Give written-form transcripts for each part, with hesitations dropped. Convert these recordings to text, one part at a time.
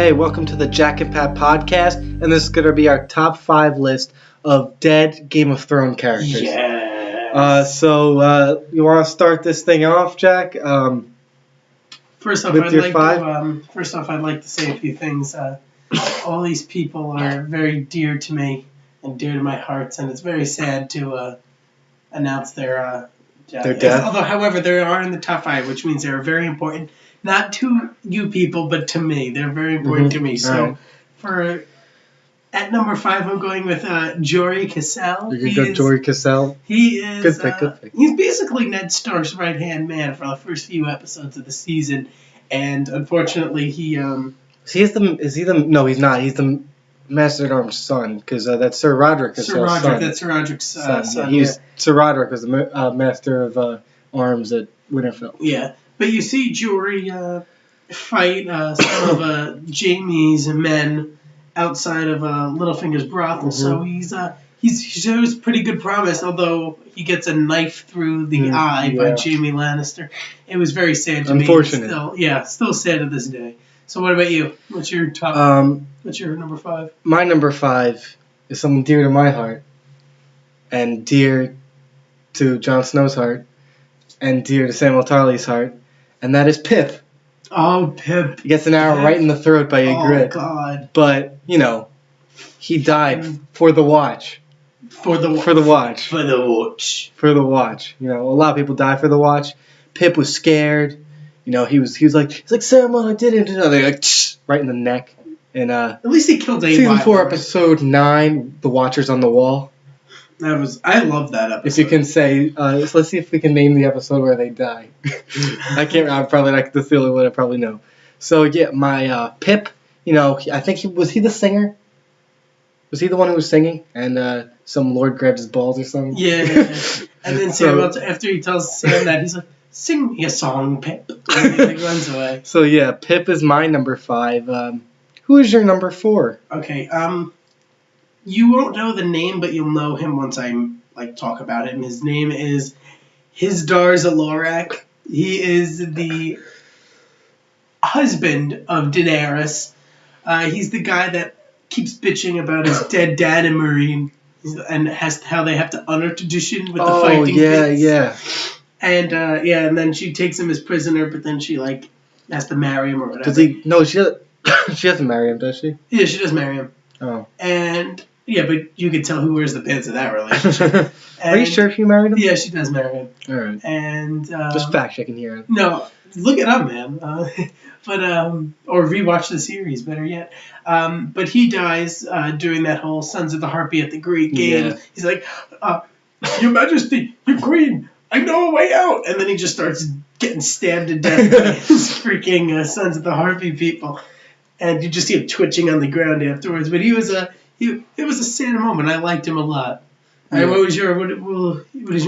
Hey, welcome to the Jack and Pat podcast, and this is going to be our top 5 list of dead Game of Thrones characters. Yes. You want to start this thing off, Jack? First off, I'd like to say a few things. All these people are very dear to me and dear to my heart, and it's very sad to announce their death. Although, however, they are in the top 5, which means they're very important. Not to you people, but to me. They're very important to me. So, at number 5, I'm going with Jory Cassell. You can go Jory Cassell. He is. Good pick. He's basically Ned Stark's right-hand man for the first few episodes of the season, and unfortunately, he's not. He's the Master at Arms' son, because that's Sir Roderick Cassell's son. That's Sir Roderick's son. Sir Roderick was the Master of Arms at Winterfell. Yeah. But you see Jory fight some of Jaime's men outside of Littlefinger's brothel, so he shows pretty good promise. Although he gets a knife through the eye by Jaime Lannister, it was very sad to me. Unfortunate. Still sad to this day. So what about you? What's your top? What's your number 5? My number 5 is someone dear to my heart, and dear to Jon Snow's heart, and dear to Samuel Tarly's heart. And that is Pip. Oh, Pip. He gets an arrow right in the throat by Ygritte. Oh, God. But, he died for the watch. For the watch. A lot of people die for the watch. Pip was scared. He was like Samuel, I did it. They're like, right in the neck. And at least he killed a Season 4, episode 9, The Watchers on the Wall. I love that episode. If you can say, let's see if we can name the episode where they die. I can't. I'm probably like that's the only one I probably know. So yeah, my Pip. I think was he the singer? Was he the one who was singing? And some lord grabbed his balls or something. Yeah. And then Samuel, after he tells Sam that, he's like, "Sing me a song, Pip." And he runs away. So yeah, Pip is my number 5. Who is your number 4? Okay. You won't know the name, but you'll know him once I talk about him. His name is Hizdar Zalorak. He is the husband of Daenerys. He's the guy that keeps bitching about his dead dad and Marine, and how they have to honor tradition with the fighting. Yeah. And and then she takes him as prisoner, but then she has to marry him or whatever. Does he? No, she doesn't marry him, does she? Yeah, she does marry him. Oh. And yeah, but you could tell who wears the pants in that relationship. Are you sure she married him? Yeah, she does marry him. All right. And just fact checking here. No, look it up, man. Or rewatch the series, better yet. But he dies during that whole Sons of the Harpy at the Great game. Yeah. He's like, Your Majesty, Your Queen, I know a way out. And then he just starts getting stabbed to death by his freaking Sons of the Harpy people. And you just see him twitching on the ground afterwards. But it was a sad moment. I liked him a lot. Yeah. What is your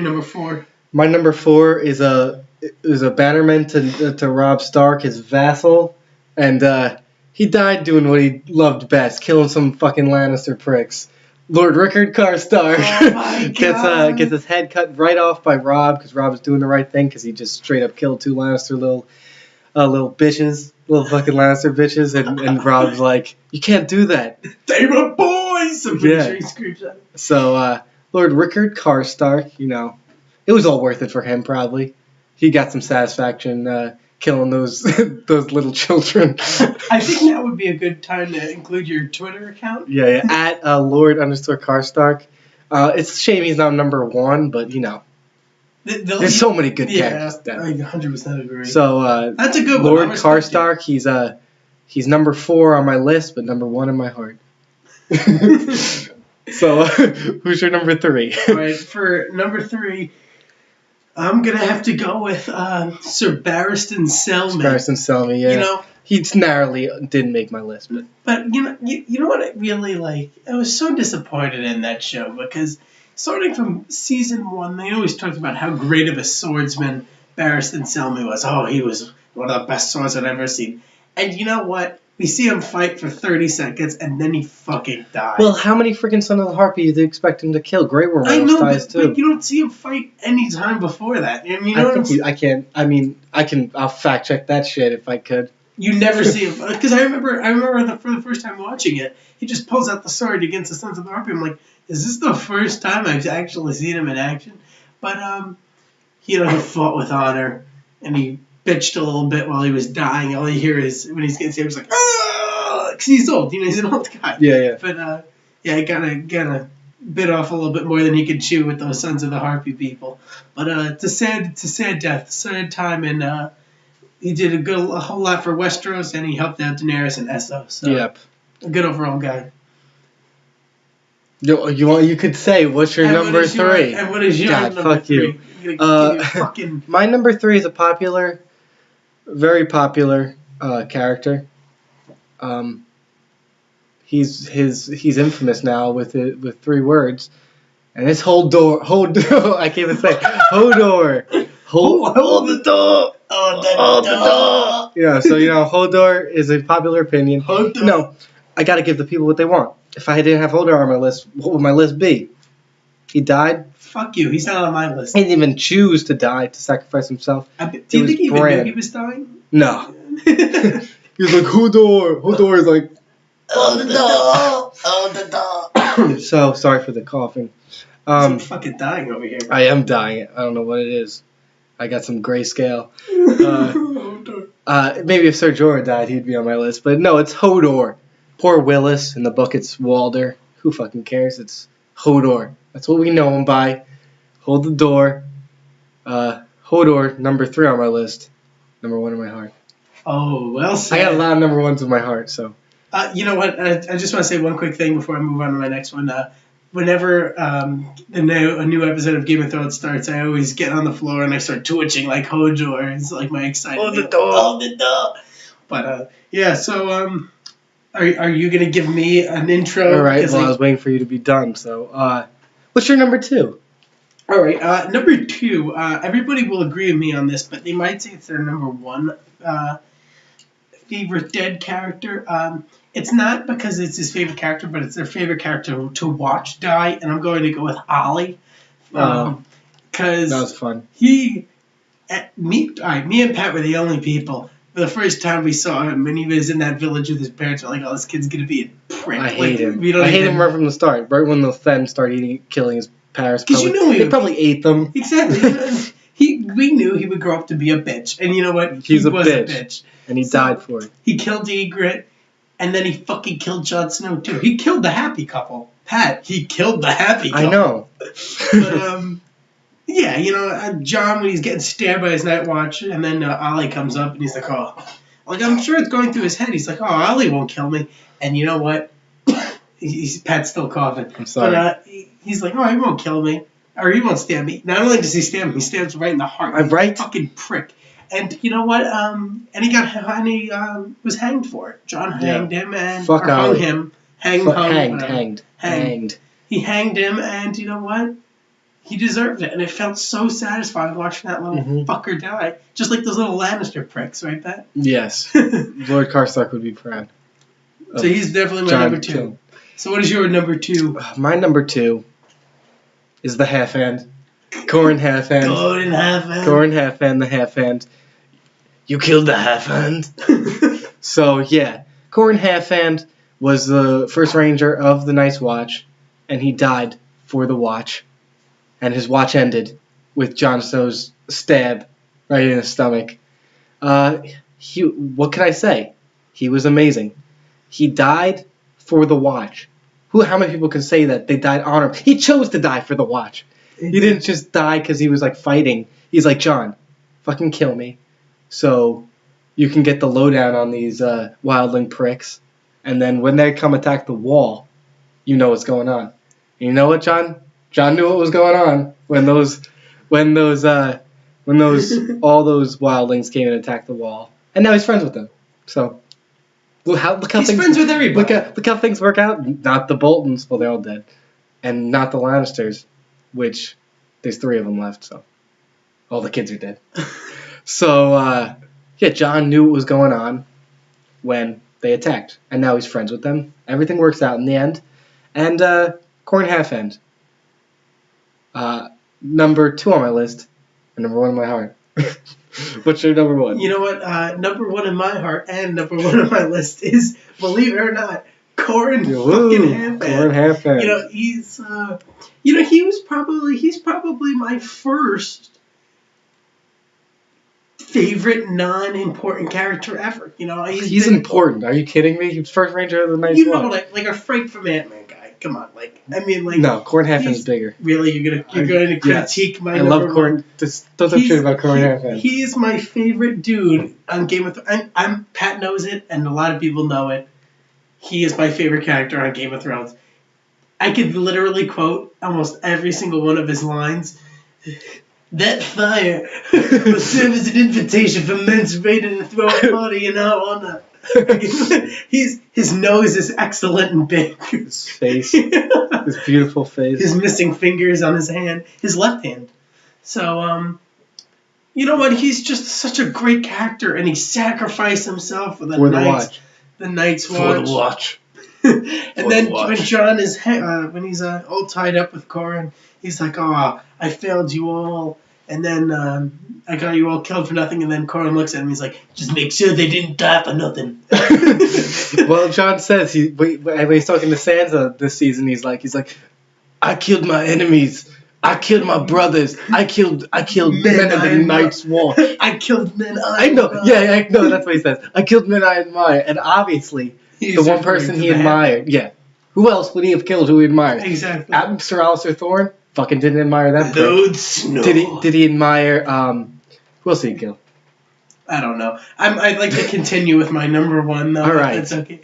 number 4? My number 4 is a bannerman to Robb Stark, his vassal, and he died doing what he loved best, killing some fucking Lannister pricks. Lord Rickard Karstark gets his head cut right off by Robb because Robb's doing the right thing because he just straight up killed 2 Lannister little bitches. Little fucking Lannister bitches, and Robb's like, you can't do that. They were boys! I'm pretty sure he screams at him. So, Lord Rickard Karstark, it was all worth it for him, probably. He got some satisfaction killing those little children. I think that would be a good time to include your Twitter account. Yeah, at Lord_Karstark. It's a shame he's not number 1, but, there's so many good characters. Yeah, I 100% agree. So that's a good Lord Karstark, he's number 4 on my list, but number 1 in my heart. So who's your number 3? All right, for number 3, I'm gonna have to go with Sir Barristan Selmy. Barristan Selmy, yeah. He narrowly didn't make my list, but you know what I really like? I was so disappointed in that show because starting from season 1, they always talked about how great of a swordsman Barristan Selmy was. Oh, he was one of the best swords I've ever seen. And you know what? We see him fight for 30 seconds, and then he fucking dies. Well, how many freaking Son of the Harpy do you expect him to kill? Grey Worm dies too. But you don't see him fight any time before that. I'll fact check that shit if I could. You never see him because I remember for the first time watching it, he just pulls out the sword against the Sons of the Harpy. I'm like, is this the first time I've actually seen him in action? But he fought with honor, and he bitched a little bit while he was dying. All you hear is when he's getting saved, he's like, ah, because he's old. He's an old guy. Yeah. But he kind of bit off a little bit more than he could chew with those Sons of the Harpy people. But it's a sad death, sad time, and he did a whole lot for Westeros, and he helped out Daenerys and Essos. So Yep. A good overall guy. You could say, what's your number 3? And what is your God, number fuck 3? you. My number 3 is a very popular character. He's infamous now with 3 words, and it's Hodor. I can't even say Hodor. Hold the door. Hold the door. Yeah, so Hodor is a popular opinion. Hodor. No, I gotta give the people what they want. If I didn't have Hodor on my list, what would my list be? He died. Fuck you. He's not on my list. He didn't even choose to die, to sacrifice himself. Do you think he even knew he was dying? No. He was like, Hodor. Hodor is like, hold the door. Hold the door. So, sorry for the coughing. I'm fucking dying over here. I am dying. I don't know what it is. I got some grayscale. Maybe if Ser Jorah died, he'd be on my list. But no, it's Hodor. Poor Willis. In the book, it's Walder. Who fucking cares? It's Hodor. That's what we know him by. Hold the door. Hodor, number 3 on my list. Number 1 in my heart. Oh, well said. I got a lot of number 1s in my heart, so. You know what? I just want to say one quick thing before I move on to my next one. Whenever a new episode of Game of Thrones starts, I always get on the floor and I start twitching like Hodor. It's like my excitement. Hold the door. Hold the door. But yeah, so are you gonna give me an intro? All right. Well, I was waiting for you to be done. So, what's your number 2? All right. Number 2. Everybody will agree with me on this, but they might say it's their number 1 favorite dead character. It's not because it's his favorite character, but it's their favorite character to watch die, and I'm going to go with Ollie. Because that was fun. Me and Pat were the only people. For the first time we saw him, when he was in that village with his parents, we're like, "Oh, this kid's gonna be a prick." I hate him. I hate him right from the start. Right when the Fen started killing his parents. Because you knew they probably ate them. Exactly. We knew he would grow up to be a bitch, and you know what? He was a bitch, and he died for it. He killed Ygritte. And then he fucking killed Jon Snow, too. He killed the happy couple. Pat, he killed the happy couple. I know. But, yeah, Jon, when he's getting stabbed by his Night Watch, and then Ollie comes up, and he's like, oh. Like, I'm sure it's going through his head. He's like, oh, Ollie won't kill me. And you know what? Pat's still coughing. I'm sorry. But he's like, oh, he won't kill me. Or he won't stab me. Not only does he stab me, he stabs right in the heart. I'm right. Fucking prick. And you know what? And he was hanged for it. Jon hanged him and hung him. Hanged. He hanged him, and you know what? He deserved it, and it felt so satisfying watching that little fucker die. Just like those little Lannister pricks, right, Pat? Yes. Lord Karstark would be proud. So he's definitely my number 2. So what is your number 2? My number 2 is the Half-Hand. Qhorin Half-Hand. Qhorin Half-Hand, the Half-Hand. You killed the Half-Hand. So, yeah. Qhorin Half-Hand was the first ranger of the Night's Watch, and he died for the watch. And his watch ended with Jon Snow's stab right in his stomach. What can I say? He was amazing. He died for the watch. How many people can say that they died on him? He chose to die for the watch. He didn't just die because he was like fighting. He's like, Jon, fucking kill me, so you can get the lowdown on these wildling pricks. And then when they come attack the wall, you know what's going on. And you know what, Jon? Jon knew what was going on when all those wildlings came and attacked the wall. And now he's friends with them. So look how he's friends with everybody. Look how things work out. Not the Boltons, well, they're all dead, and not the Lannisters, which there's 3 of them left. So all the kids are dead. So yeah, Jon knew what was going on when they attacked, and now he's friends with them. Everything works out in the end. And Qhorin Half-Hand, number 2 on my list, and number 1 in my heart. What's your number one? You know what? Number one in my heart and number one on my list is, believe it or not, Corin fucking Halfhand. Corin Halfhand. You know, he's probably my first favorite non-important character ever. You know, he's important. Are you kidding me? He was first Ranger of the Night's Watch. Like a Frank from Ant-Man guy. Come on, no, Corin Halfhand's bigger. Really, you're going to critique my? I love Corin. Just don't talk shit about Corin Halfhand. He is my favorite dude on Game of Thrones. Pat knows it, and a lot of people know it. He is my favorite character on Game of Thrones. I could literally quote almost every single one of his lines. That fire will serve as an invitation for men to raid and throw a party in our honor. His nose is excellent and big. His face, his beautiful face. His missing fingers on his hand, his left hand. So, you know what? He's just such a great character, and he sacrificed himself for the Night's Watch. For the Watch. And then when Jon is when he's all tied up with Corin, he's like, "Oh, I failed you all, and then I got you all killed for nothing." And then Corin looks at him, he's like, "Just make sure they didn't die for nothing." Well, Jon says when he's talking to Sansa this season, he's like, "I killed my enemies. I killed my brothers. I killed men of the Night's Watch. I killed men I know. Yeah, I know. That's what he says. I killed men I admire." And obviously, the one person he admired. Yeah. Who else would he have killed who he admired? Exactly. Sir Alistair Thorne fucking didn't admire that. Snow. Did he admire? Who else did he kill? I don't know. I'd like to continue with my number one, though. All right. That's okay.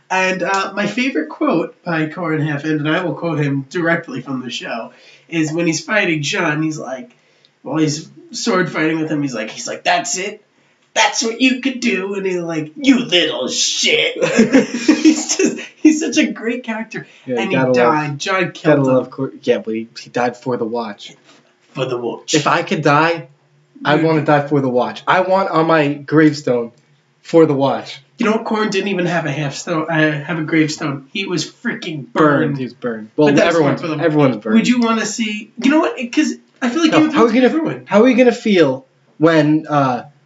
And my favorite quote by Corin Halfhand, and I will quote him directly from the show, is when he's fighting Jon. He's like, while he's sword fighting with him, he's like, "That's it. That's what you could do." And he's like, "You little shit." He's such a great character. Yeah, and he died. Jon killed him. Yeah, but he died for the Watch. For the Watch. If I could die, I want to die for the Watch. I want on my gravestone for the Watch. You know what? Corin didn't even have have a gravestone. He was freaking burned. He was burned. Well, everyone's burned. Would you want to see? You know what? Because I feel like how are we gonna feel when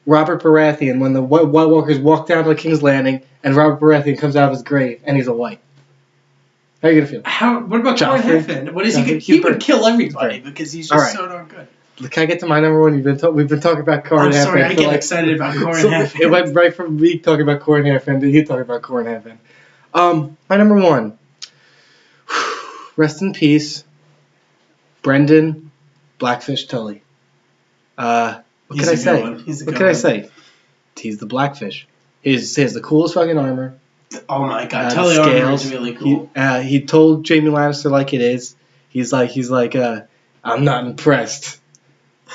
Robert Baratheon, when the White Walkers walk down to the King's Landing and Robert Baratheon comes out of his grave and he's a white? How are you gonna feel? What about Corin Halfhand? What is he? He would kill everybody because he's just so darn good. Can I get to my number one? We've been talking about Corin Halfhand. I'm sorry, I get excited about Corin Halfhand. It went right from me talking about Corin Halfhand to you talking about Corin Halfhand. My number one. Rest in peace, Brendan Blackfish Tully. What can I say? What can I say? He's the Blackfish. He has the coolest fucking armor. Oh my god, Tully armor is really cool. He told Jaime Lannister like it is. He's like, I'm not impressed.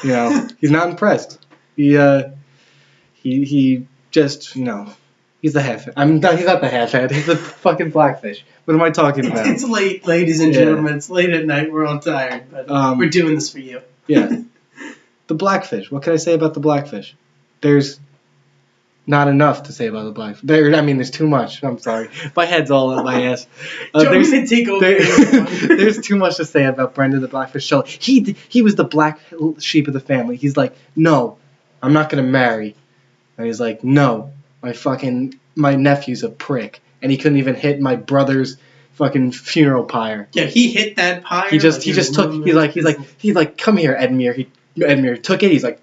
You know, he's not impressed. He just, you know, he's the half. He's not the half-head. He's the fucking Blackfish. What am I talking about? It's late, ladies and gentlemen. It's late at night. We're all tired, but we're doing this for you. Yeah. The Blackfish. What can I say about the Blackfish? There's not enough to say about the Blackfish. There's too much. I'm sorry. My head's all in my ass. There's too much to say about Brendan the Blackfish Tully. He was the black sheep of the family. He's like, "No, I'm not going to marry." And he's like, "No, my nephew's a prick." And he couldn't even hit my brother's fucking funeral pyre. Yeah, he hit that pyre. He's like, "Come here, Edmure." Edmure took it. He's like,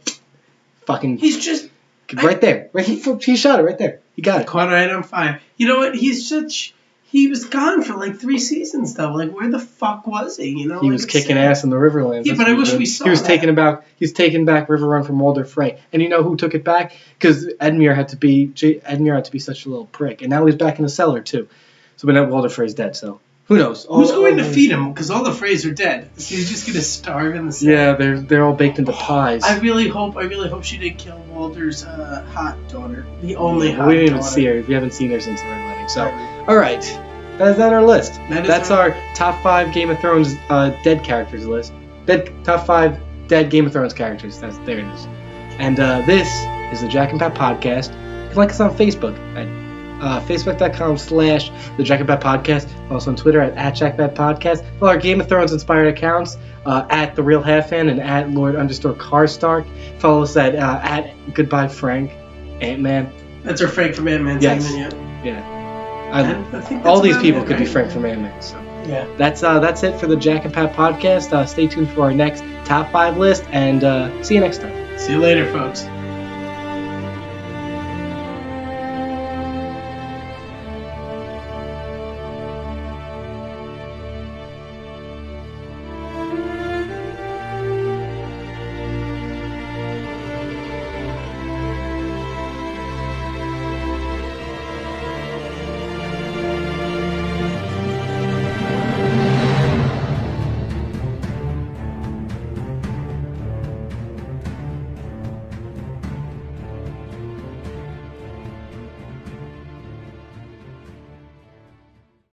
fucking. He's just right there. Right, he shot it right there. He got it. Caught right on fire. You know what? He was gone for like 3 seasons though. Like, where the fuck was he? You know, he was kicking ass in the Riverlands. Yeah, but I wish we saw. He was taking back Riverrun from Walder Frey, and you know who took it back? Because Edmure had to be such a little prick, and now he's back in the cellar too. So, but now Walder Frey's dead. So who knows? Who's going to feed him? Because all the Freys are dead. So he's just gonna starve in the cellar. Yeah, they're all baked into pies. I really hope she didn't kill Walder's hot daughter. The only hot daughter. We didn't even see her. We haven't seen her since the Red Wedding. So, all right. That's our list. That's our top 5 Game of Thrones dead characters list. Top 5 dead Game of Thrones characters. There it is. And this is the Jack and Pat podcast. You can like us on Facebook at Facebook.com/The Jack and Pat Podcast. Also on Twitter at Jack Pat Podcast. Follow our Game of Thrones inspired accounts at The Real Half Fan and at Lord_Carstark. Follow us at Goodbye Frank, Ant-Man. That's our Frank from Ant-Man segment, Yeah. I think All these about people it, could be right? Frank from Ant-Man. So. Yeah. That's it for the Jack and Pat Podcast. Stay tuned for our next top 5 list, and see you next time. See you later, folks.